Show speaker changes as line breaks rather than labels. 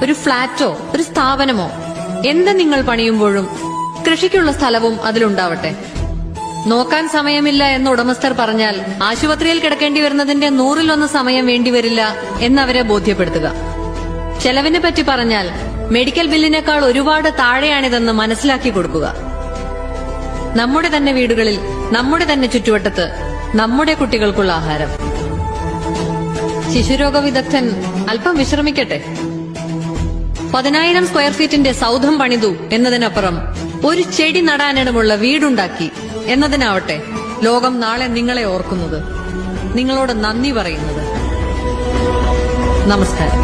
ഒരു ഫ്ളാറ്റോ ഒരു സ്ഥാപനമോ എന്ത് നിങ്ങൾ പണിയുമ്പോഴും കൃഷിക്കുള്ള സ്ഥലവും അതിലുണ്ടാവട്ടെ. നോക്കാൻ സമയമില്ല എന്ന് ഉടമസ്ഥർ പറഞ്ഞാൽ ആശുപത്രിയിൽ കിടക്കേണ്ടി വരുന്നതിന്റെ 100-1 സമയം വേണ്ടിവരില്ല എന്നവരെ ബോധ്യപ്പെടുത്തുക. ചെലവിനെ പറ്റി പറഞ്ഞാൽ മെഡിക്കൽ ബില്ലിനേക്കാൾ ഒരുപാട് താഴെയാണിതെന്ന് മനസ്സിലാക്കി കൊടുക്കുക. നമ്മുടെ തന്നെ വീടുകളിൽ, നമ്മുടെ തന്നെ ചുറ്റുവട്ടത്ത് നമ്മുടെ കുട്ടികൾക്കുള്ള ആഹാരം. ശിശുരോഗ വിദഗ്ധൻ അല്പം വിശ്രമിക്കട്ടെ. 10,000 സ്ക്വയർ ഫീറ്റിന്റെ സൗധം പണിതു എന്നതിനപ്പുറം ഒരു ചെടി നടാനിടമുള്ള വീടുണ്ടാക്കി എന്നതിനാവട്ടെ ലോകം നാളെ നിങ്ങളെ ഓർക്കുന്നത്, നിങ്ങളോട് നന്ദി പറയുന്നത്. നമസ്കാരം.